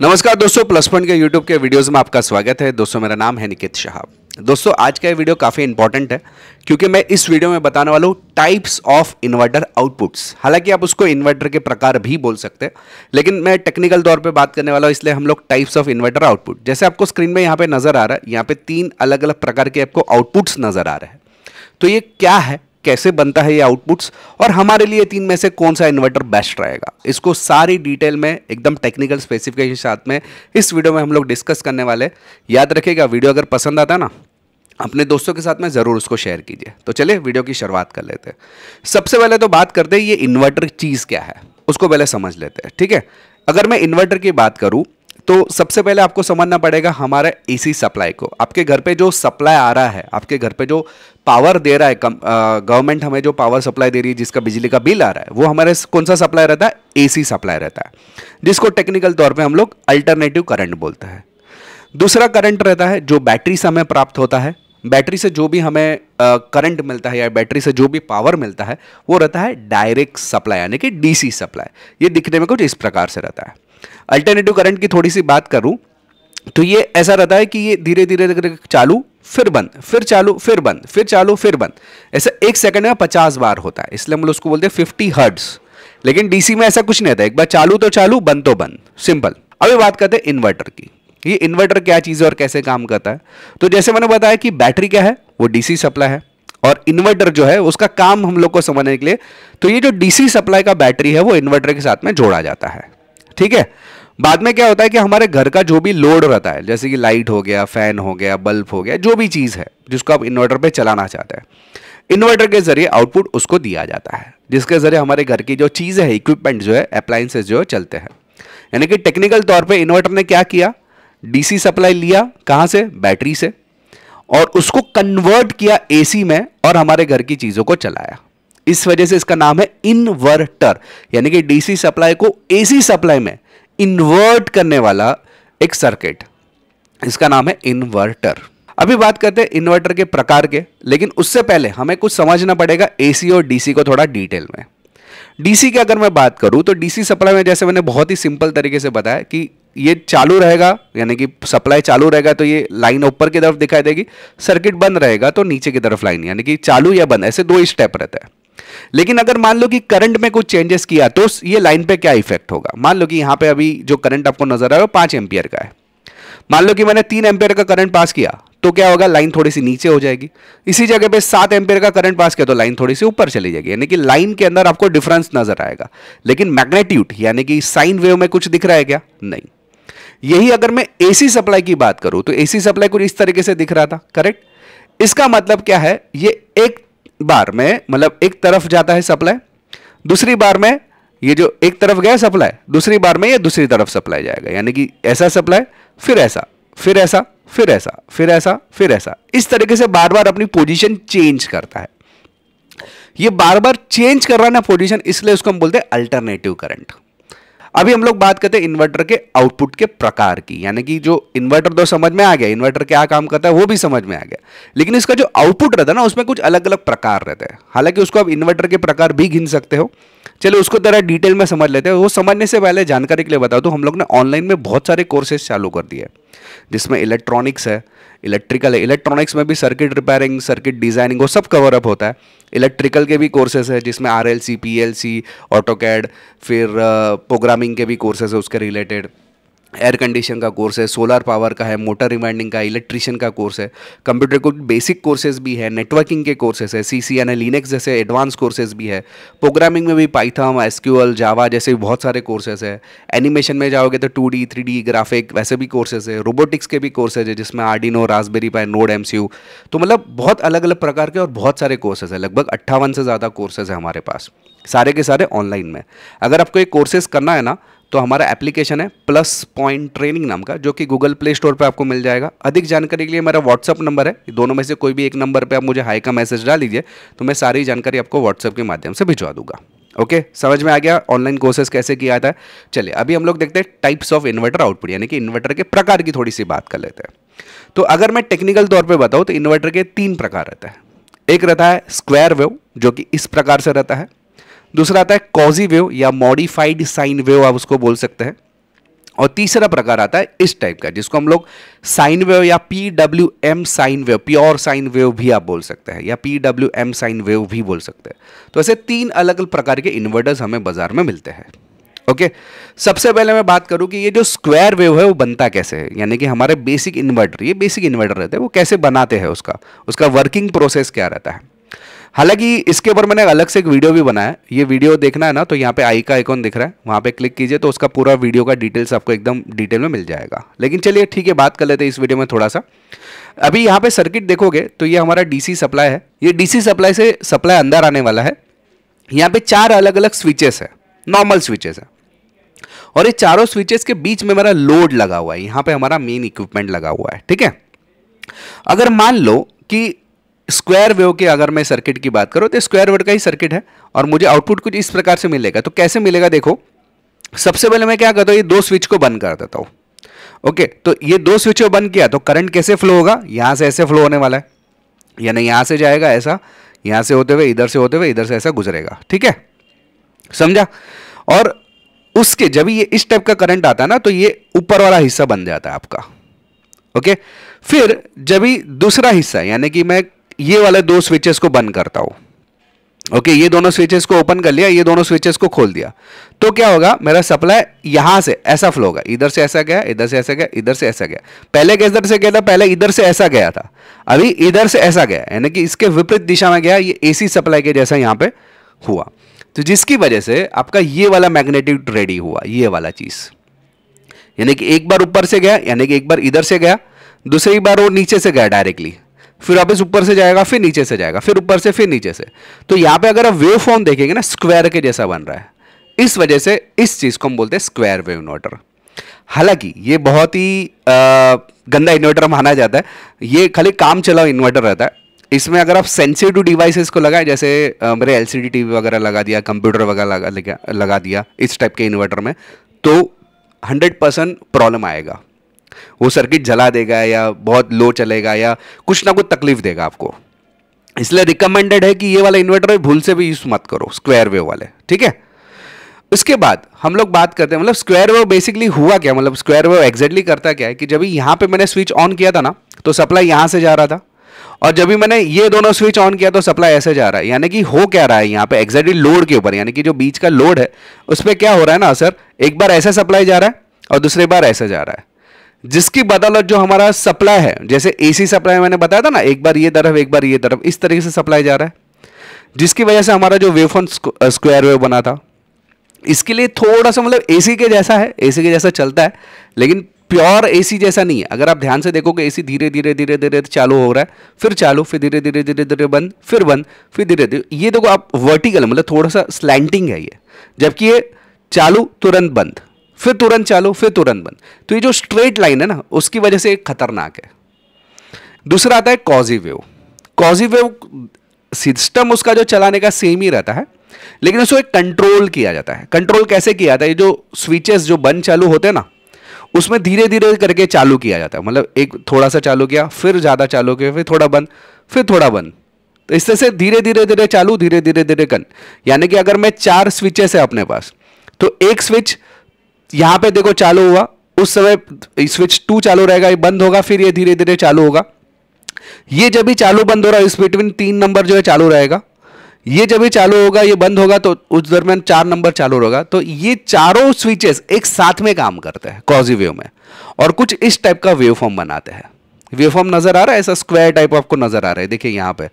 नमस्कार दोस्तों, plus point के यूट्यूब के वीडियोस में आपका स्वागत है। दोस्तों मेरा नाम है निकित शाह। दोस्तों आज का ये वीडियो काफ़ी इंपॉर्टेंट है क्योंकि मैं इस वीडियो में बताने वाला हूँ टाइप्स ऑफ इन्वर्टर आउटपुट्स। हालांकि आप उसको इन्वर्टर के प्रकार भी बोल सकते हैं, लेकिन मैं टेक्निकल तौर पे बात करने वाला हूँ, इसलिए हम लोग टाइप्स ऑफ इन्वर्टर आउटपुट। जैसे आपको स्क्रीन में यहाँ पे नजर आ रहा है, यहाँ पे 3 अलग अलग प्रकार के आपको आउटपुट्स नजर आ रहे हैं। तो ये क्या है, कैसे बनता है ये आउटपुट्स, और हमारे लिए 3 में से कौन सा इन्वर्टर बेस्ट रहेगा, इसको सारी डिटेल में एकदम टेक्निकल स्पेसिफिकेशन साथ में इस वीडियो में हम लोग डिस्कस करने वाले। याद रखिएगा, वीडियो अगर पसंद आता है ना, अपने दोस्तों के साथ में ज़रूर उसको शेयर कीजिए। तो चलिए वीडियो की शुरुआत कर लेते हैं। सबसे पहले तो बात करते हैं ये इन्वर्टर चीज़ क्या है, उसको पहले समझ लेते हैं। ठीक है, अगर मैं इन्वर्टर की बात करूँ तो सबसे पहले आपको समझना पड़ेगा हमारे एसी सप्लाई को। आपके घर पे जो सप्लाई आ रहा है, आपके घर पे जो पावर दे रहा है, गवर्नमेंट हमें जो पावर सप्लाई दे रही है, जिसका बिजली का बिल आ रहा है, वो हमारे कौन सा सप्लाई रहता है? एसी सप्लाई रहता है, जिसको टेक्निकल तौर पे हम लोग अल्टरनेटिव करंट बोलते हैं। दूसरा करंट रहता है जो बैटरी से हमें प्राप्त होता है। बैटरी से जो भी हमें करंट मिलता है या बैटरी से जो भी पावर मिलता है वो रहता है डायरेक्ट सप्लाई, यानी कि डीसी सप्लाई। ये दिखने में कुछ इस प्रकार से रहता है। अल्टरनेटिव करंट की थोड़ी सी बात करूं तो ये ऐसा रहता है कि ये धीरे धीरे चालू फिर बंद, फिर चालू फिर बंद, फिर चालू फिर बंद, ऐसा 1 सेकंड में 50 बार होता है, इसलिए हम लोग उसको बोलते हैं 50 हर्ट्ज। लेकिन डीसी में ऐसा कुछ नहीं होता, एक बार चालू तो चालू, बंद तो बंद, सिंपल। अभी बात करते हैं इन्वर्टर की। ये इन्वर्टर क्या चीज़ है और कैसे काम करता है। तो जैसे मैंने बताया कि बैटरी क्या है, वो डीसी सप्लाई है, और इन्वर्टर जो है उसका काम हम लोग को समझने के लिए, तो ये जो डीसी सप्लाई का बैटरी है वो इन्वर्टर के साथ में जोड़ा जाता है। ठीक है, बाद में क्या होता है कि हमारे घर का जो भी लोड रहता है, जैसे कि लाइट हो गया, फैन हो गया, बल्ब हो गया, जो भी चीज़ है जिसको आप इन्वर्टर पे चलाना चाहते हैं, इन्वर्टर के जरिए आउटपुट उसको दिया जाता है, जिसके जरिए हमारे घर की जो चीज़ें हैं, इक्विपमेंट जो है, अप्लायंसेस जो है, चलते हैं। यानी कि टेक्निकल तौर पे इन्वर्टर ने क्या किया, डीसी सप्लाई लिया, कहाँ से? बैटरी से, और उसको कन्वर्ट किया एसी में और हमारे घर की चीज़ों को चलाया। इस वजह से इसका नाम है इन्वर्टर, यानी कि डीसी सप्लाई को एसी सप्लाई में इन्वर्ट करने वाला एक सर्किट, इसका नाम है इन्वर्टर। अभी बात करते हैं इन्वर्टर के प्रकार के, लेकिन उससे पहले हमें कुछ समझना पड़ेगा एसी और डीसी को थोड़ा डिटेल में। डीसी की अगर मैं बात करूं तो डीसी सप्लाई में जैसे मैंने बहुत ही सिंपल तरीके से बताया कि ये चालू रहेगा, यानी कि सप्लाई चालू रहेगा तो ये लाइन ऊपर की तरफ दिखाई देगी, सर्किट बंद रहेगा तो नीचे की तरफ लाइन, यानी कि चालू या बंद, ऐसे 2 स्टेप रहता है। लेकिन अगर मान लो कि करंट में कुछ चेंजेस किया तो ये लाइन पे क्या इफेक्ट होगा। मान लो कि यहां पे अभी जो करंट आपको नजर आ रहा है वो 5 एम्पियर का है। मान लो कि मैंने 3 एम्पियर का करंट पास किया तो क्या होगा, लाइन थोड़ी सी नीचे हो जाएगी। इसी जगह पे 7 एम्पियर का करंट पास किया तो लाइन थोड़ी सी ऊपर चली जाएगी, यानी कि लाइन के अंदर आपको डिफरेंस नजर आएगा। लेकिन मैग्नेट्यूड यानी कि साइन वेव में कुछ दिख रहा है क्या? नहीं। यही अगर मैं एसी सप्लाई की बात करूं तो एसी सप्लाई कुछ इस तरीके से दिख रहा था, करेक्ट। इसका मतलब क्या है, ये एक बार में मतलब एक तरफ जाता है सप्लाई, दूसरी बार में ये जो एक तरफ गया सप्लाई, दूसरी बार में ये दूसरी तरफ सप्लाई जाएगा, यानी कि ऐसा सप्लाई, फिर ऐसा, फिर ऐसा, फिर ऐसा, फिर ऐसा, फिर ऐसा, इस तरीके से बार बार अपनी पोजीशन चेंज करता है। ये बार बार चेंज कर रहा है ना पोजीशन, इसलिए उसको हम बोलते हैं अल्टरनेटिव करंट। अभी हम लोग बात करते हैं इन्वर्टर के आउटपुट के प्रकार की, यानी कि जो इन्वर्टर तो समझ में आ गया, इन्वर्टर क्या काम करता है वो भी समझ में आ गया, लेकिन इसका जो आउटपुट रहता है ना उसमें कुछ अलग अलग प्रकार रहते हैं। हालांकि उसको आप इन्वर्टर के प्रकार भी गिन सकते हो। चलो उसको जरा डिटेल में समझ लेते हैं। वो समझने से पहले जानकारी के लिए बताओ तो हम लोग ने ऑनलाइन में बहुत सारे कोर्सेज चालू कर दिए, जिसमें इलेक्ट्रॉनिक्स है, इलेक्ट्रिकल है। इलेक्ट्रॉनिक्स में भी सर्किट रिपेयरिंग, सर्किट डिजाइनिंग, वो सब कवर अप होता है। इलेक्ट्रिकल के भी कोर्सेज है जिसमें RLC, PLC, ऑटोकैड, फिर प्रोग्रामिंग के भी कोर्सेज है उसके रिलेटेड। एयर कंडीशन का कोर्स है, सोलर पावर का है, मोटर रिमाइंडिंग का, इलेक्ट्रिशियन का कोर्स है, कंप्यूटर को बेसिक कोर्सेज भी है, नेटवर्किंग के कोर्सेज है, CC यानी लिनक्स जैसे एडवांस कोर्सेज भी है। प्रोग्रामिंग में भी पाइथन, SQL, जावा जैसे बहुत सारे कोर्सेज है। एनिमेशन में जाओगे तो 2D, 3D ग्राफिक वैसे भी कोर्सेज है। रोबोटिक्स के भी कोर्सेज है जिसमें आर्डिनो, रास्पबेरी पाई, नोड MCU, तो मतलब बहुत अलग अलग प्रकार के और बहुत सारे कोर्सेज है। लगभग 58 से ज़्यादा कोर्सेज है हमारे पास, सारे के सारे ऑनलाइन में। अगर आपको ये कोर्सेज करना है ना तो हमारा एप्लीकेशन है प्लस पॉइंट ट्रेनिंग नाम का, जो कि गूगल प्ले स्टोर पे आपको मिल जाएगा। अधिक जानकारी के लिए मेरा व्हाट्सअप नंबर है, दोनों में से कोई भी एक नंबर पे आप मुझे हाई का मैसेज डाल दीजिए तो मैं सारी जानकारी आपको व्हाट्सअप के माध्यम से भिजवा दूंगा। ओके, समझ में आ गया ऑनलाइन कोर्सेज कैसे किया जाता है। चलिए अभी हम लोग देखते हैं टाइप्स ऑफ इन्वर्टर आउटपुट, यानी कि इन्वर्टर के प्रकार की थोड़ी सी बात कर लेते हैं। तो अगर मैं टेक्निकल तौर पर बताऊँ तो इन्वर्टर के 3 प्रकार रहता है। एक रहता है स्क्वायर वेव, जो कि इस प्रकार से रहता है। दूसरा आता है कॉजी वेव या मॉडिफाइड साइन वेव, आप उसको बोल सकते हैं। और तीसरा प्रकार आता है इस टाइप का, जिसको हम लोग साइन वेव या PWM sine wave, pure sine wave भी आप बोल सकते हैं, या PWM साइन वेव भी बोल सकते हैं। तो ऐसे 3 अलग अलग प्रकार के इन्वर्टर्स हमें बाजार में मिलते हैं। ओके, सबसे पहले मैं बात करूं कि ये जो स्क्वायर वेव है वो बनता कैसे है, यानी कि हमारे बेसिक इन्वर्टर, ये बेसिक इन्वर्टर रहते हैं, वो कैसे बनाते हैं, उसका वर्किंग प्रोसेस क्या रहता है। हालांकि इसके ऊपर मैंने अलग से एक वीडियो भी बनाया है, ये वीडियो देखना है ना तो यहाँ पे आई का आइकॉन दिख रहा है, वहाँ पे क्लिक कीजिए तो उसका पूरा वीडियो का डिटेल्स आपको एकदम डिटेल में मिल जाएगा। लेकिन चलिए ठीक है, बात कर लेते हैं इस वीडियो में थोड़ा सा। अभी यहाँ पे सर्किट देखोगे तो ये हमारा DC सप्लाई है, ये DC सप्लाई से सप्लाई अंदर आने वाला है। यहाँ पे 4 अलग अलग स्विचेस है, नॉर्मल स्विचेस है, और ये चारों स्विचेस के बीच में मेरा लोड लगा हुआ है, यहाँ पे हमारा मेन इक्विपमेंट लगा हुआ है। ठीक है, अगर मान लो कि स्क्वायर वेव के अगर मैं सर्किट की बात करूं तो स्क्वायर वेव का ही सर्किट है और मुझे आउटपुट कुछ इस प्रकार से मिलेगा। तो कैसे मिलेगा, देखो सबसे पहले मैं क्या करता हूं, ये 2 स्विच को बंद कर देता हूं। ओके, तो ये 2 स्विच को बंद किया तो करंट कैसे फ्लो होगा, यहां से ऐसे फ्लो होने वाला है, यानी यहां से जाएगा ऐसा, यहां से होते हुए इधर से होते हुए इधर से ऐसा गुजरेगा। ठीक है, समझा। और उसके जब ये इस टाइप का करंट आता है ना तो ये ऊपर वाला हिस्सा बन जाता है आपका। ओके, फिर जब ही दूसरा हिस्सा यानी कि मैं ये वाले 2 स्विचेस को बंद करता हूं, ओके, ये दोनों स्विचेस को ओपन कर लिया, ये दोनों स्विचेस को खोल दिया, तो क्या होगा, मेरा सप्लाई यहां से ऐसा फ्लो होगा, इधर से ऐसा गया, इधर से ऐसा गया, इधर से ऐसा गया। पहले किधर से गया था, पहले इधर से ऐसा गया था, अभी इधर से ऐसा गया, यानी कि इसके विपरीत दिशा में गया, ये AC सप्लाई के जैसा यहां पे हुआ। तो जिसकी वजह से आपका ये वाला मैग्नेटिक रेडी हुआ, ये वाला चीज, यानी कि एक बार ऊपर से गया, यानी कि एक बार इधर से गया, दूसरी बार वो नीचे से गया डायरेक्टली, फिर वापस ऊपर से जाएगा, फिर नीचे से जाएगा, फिर ऊपर से, फिर नीचे से। तो यहां पे अगर आप वेव फॉर्म देखेंगे ना, स्क्वायर के जैसा बन रहा है, इस वजह से इस चीज को हम बोलते हैं स्क्वायर वेव इन्वर्टर। हालांकि ये बहुत ही गंदा इन्वर्टर माना जाता है, ये खाली काम चलाओ इन्वर्टर रहता है। इसमें अगर आप सेंसिटिव डिवाइसेस को लगाए, जैसे मेरे LCD TV वगैरह लगा दिया, कंप्यूटर वगैरह लगा दिया इस टाइप के इन्वर्टर में, तो 100% प्रॉब्लम आएगा, वो सर्किट जला देगा या बहुत लो चलेगा या कुछ ना कुछ तकलीफ देगा आपको। इसलिए रिकमेंडेड है कि ये वाला इन्वर्टर भूल से भी यूज मत करो, स्क्वायर वेव वाले। ठीक है, इसके बाद हम लोग बात करते हैं मतलब स्क्वायर वेव बेसिकली हुआ क्या, मतलब स्क्वायर वेव एग्जैक्टली करता क्या है कि जब यहां पे मैंने स्विच ऑन किया था ना तो सप्लाई यहां से जा रहा था, और जब भी मैंने ये दोनों स्विच ऑन किया तो सप्लाई ऐसे जा रहा है। यानी कि हो क्या रहा है यहाँ पे एग्जैक्टली लोड के ऊपर, यानी कि जो बीच का लोड है उस पर क्या हो रहा है ना असर, एक बार ऐसे सप्लाई जा रहा है और दूसरी बार ऐसे जा रहा है, जिसकी बदौलत जो हमारा सप्लाई है, जैसे AC सप्लाई मैंने बताया था ना, एक बार ये तरफ एक बार ये तरफ, इस तरीके से सप्लाई जा रहा है, जिसकी वजह से हमारा जो वेवफॉर्म स्क्वायर वेव बना था, इसके लिए थोड़ा सा मतलब AC के जैसा है, AC के जैसा चलता है, लेकिन प्योर AC जैसा नहीं है। अगर आप ध्यान से देखोगे AC धीरे धीरे धीरे धीरे चालू हो रहा है, फिर चालू, फिर धीरे धीरे धीरे धीरे बंद, फिर बंद, फिर धीरे धीरे, ये देखो आप वर्टिकल मतलब थोड़ा सा स्लैंटिंग है ये, जबकि ये चालू तुरंत बंद, फिर तुरंत चालू, फिर तुरंत बंद। तो ये जो स्ट्रेट लाइन है ना उसकी वजह से एक खतरनाक है। दूसरा आता है कॉजी वेव। कॉजी वेव सिस्टम उसका जो चलाने का सेम ही रहता है, लेकिन उसको एक कंट्रोल किया जाता है। कंट्रोल कैसे किया जाता है, ये जो स्विचेस जो बंद चालू होते हैं ना उसमें धीरे धीरे करके चालू किया जाता है, मतलब एक थोड़ा सा चालू किया, फिर ज़्यादा चालू किया, फिर थोड़ा बंद, फिर थोड़ा बंद, तो इस तरह से धीरे धीरे धीरे चालू, धीरे धीरे धीरे बंद। यानी कि अगर मैं 4 स्विचेस है अपने पास, तो एक स्विच यहां पे देखो चालू हुआ, उस समय स्विच 2 चालू रहेगा, ये बंद होगा, फिर ये धीरे धीरे चालू होगा। ये जब भी चालू बंद हो रहा है इस बिटवीन 3 नंबर जो है चालू रहेगा, ये जब भी चालू होगा ये बंद होगा, तो उस दरमियान 4 नंबर चालू होगा। तो ये चारों स्विचेस एक साथ में काम करते हैं कॉजी वेव में, और कुछ इस टाइप का वेव फॉर्म बनाते हैं। वेव फॉर्म नजर आ रहा है, ऐसा स्क्वायर टाइप आपको नजर आ रहा है, देखिए यहाँ पे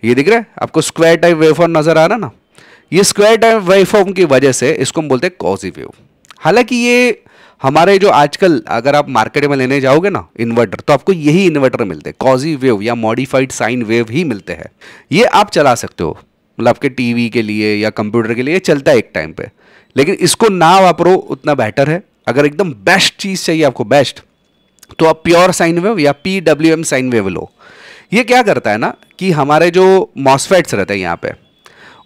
ये दिख रहा है आपको, स्क्वायर टाइप वेव फॉर्म नजर आ रहा है ना, ये स्क्वायर टाइप वेव फॉर्म की वजह से इसको हम बोलते हैं कॉजी वेव। हालांकि ये हमारे जो आजकल अगर आप मार्केट में लेने जाओगे ना इन्वर्टर, तो आपको यही इन्वर्टर मिलते हैं, कॉजी वेव या मॉडिफाइड साइन वेव ही मिलते हैं। ये आप चला सकते हो, मतलब आपके टीवी के लिए या कंप्यूटर के लिए चलता है एक टाइम पे, लेकिन इसको ना वापरो उतना बेटर है। अगर एकदम बेस्ट चीज़ चाहिए आपको, बेस्ट, तो आप प्योर साइन वेव या PWM साइन वेव लो। ये क्या करता है ना कि हमारे जो मॉसफेट्स रहते हैं यहाँ पे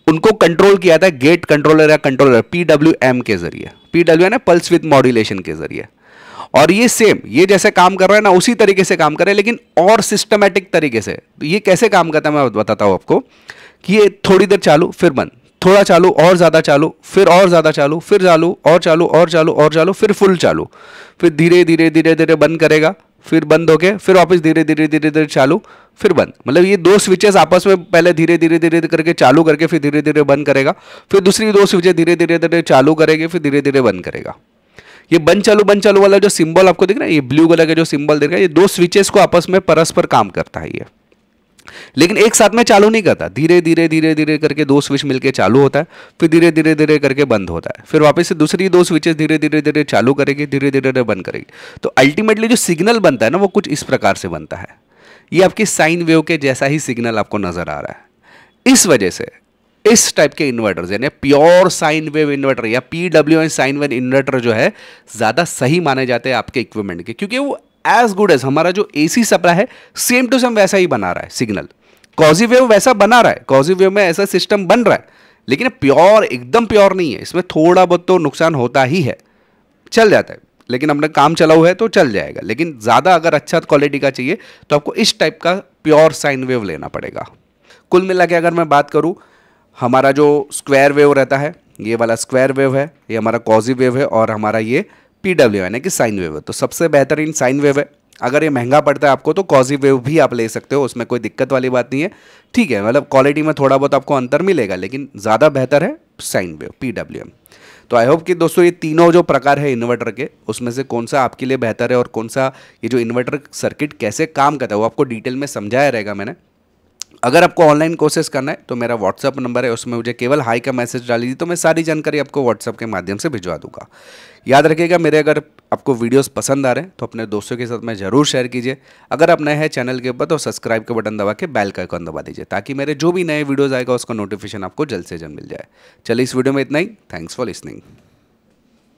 उनको कंट्रोल किया जाता है गेट कंट्रोलर या कंट्रोलर PWM के जरिए। PWM है पल्स विद मॉड्यूलेशन के जरिए, और ये सेम ये जैसे काम कर रहा है ना उसी तरीके से काम कर रहा है, लेकिन और सिस्टमैटिक तरीके से। ये कैसे काम करता है मैं बताता हूँ आपको, कि ये थोड़ी देर चालू फिर बंद, थोड़ा चालू और ज़्यादा चालू, फिर और ज़्यादा चालू, फिर चालू और चालू और चालू और चालू, फिर फुल चालू, फिर धीरे धीरे धीरे धीरे बंद करेगा, फिर बंद होके फिर वापस धीरे धीरे धीरे धीरे चालू, फिर बंद। मतलब ये दो स्विचेस आपस में पहले धीरे धीरे धीरे करके चालू करके फिर धीरे धीरे बंद करेगा, फिर दूसरी दो स्विचेस धीरे धीरे धीरे चालू करेंगे, फिर धीरे धीरे बंद करेगा। ये बंद चालू वाला जो सिंबल आपको दिख रहा है, ये ब्लू कलर का जो सिंबल दिख रहा है, ये दो स्विचेस को आपस में परस्पर काम करता है ये, लेकिन एक साथ में चालू नहीं करता। धीरे धीरे धीरे धीरे करके दो स्विच मिलके चालू होता है, फिर धीरे धीरे धीरे करके बंद होता है, फिर वापस से दूसरी दो स्विचेस धीरे धीरे धीरे चालू करेगी, धीरे धीरे धीरे बंद करेगी। तो अल्टीमेटली जो सिग्नल बनता है ना, वो कुछ इस प्रकार से बनता है। ये आपकी साइन वेव के जैसा ही सिग्नल आपको नजर आ रहा है। इस वजह से इस टाइप के इन्वर्टर्स यानी प्योर साइन वेव इन्वर्टर या PWM साइन वेव इन्वर्टर जो है ज़्यादा सही माने जाते हैं आपके इक्विपमेंट के, क्योंकि वो एज गुड एज हमारा जो AC सप्लाई है सेम टू सेम वैसा ही बना रहा है सिग्नल। कॉजी वेव वैसा बना रहा है, कॉजी वेव में ऐसा सिस्टम बन रहा है, लेकिन प्योर एकदम प्योर नहीं है, इसमें थोड़ा बहुत तो नुकसान होता ही है, चल जाता है, लेकिन अपना काम चला हुआ है तो चल जाएगा। लेकिन ज़्यादा अगर अच्छा क्वालिटी का चाहिए तो आपको इस टाइप का प्योर साइन वेव लेना पड़ेगा। कुल मिला के अगर मैं बात करूँ, हमारा जो स्क्वायर वेव रहता है, ये वाला स्क्वायर वेव है, ये हमारा कॉजी वेव है, और हमारा ये PWM यानी कि साइन वेव है। तो सबसे बेहतरीन साइन वेव है। अगर ये महंगा पड़ता है आपको तो कॉजी वेव भी आप ले सकते हो, उसमें कोई दिक्कत वाली बात नहीं है, ठीक है। मतलब क्वालिटी में थोड़ा बहुत आपको अंतर मिलेगा, लेकिन ज़्यादा बेहतर है साइन वेव PWM। तो आई होप कि दोस्तों ये तीनों जो प्रकार है इन्वर्टर के, उसमें से कौन सा आपके लिए बेहतर है और कौन सा ये जो इन्वर्टर सर्किट कैसे काम करता है वो आपको डिटेल में समझाया रहेगा मैंने। अगर आपको ऑनलाइन कोर्सेज करना है तो मेरा व्हाट्सअप नंबर है, उसमें मुझे केवल हाई का मैसेज डाल दीजिए, तो मैं सारी जानकारी आपको व्हाट्सअप के माध्यम से भिजवा दूंगा। याद रखिएगा, मेरे अगर आपको वीडियोस पसंद आ रहे हैं तो अपने दोस्तों के साथ में ज़रूर शेयर कीजिए। अगर आप नए हैं चैनल के ऊपर तो सब्सक्राइब का बटन दबा के बेल का आइकन दबा दीजिए, ताकि मेरे जो भी नए वीडियोज़ आएगा उसका नोटिफिकेशन आपको जल्द से जल्द मिल जाए। चलिए इस वीडियो में इतना ही। Thanks for listening.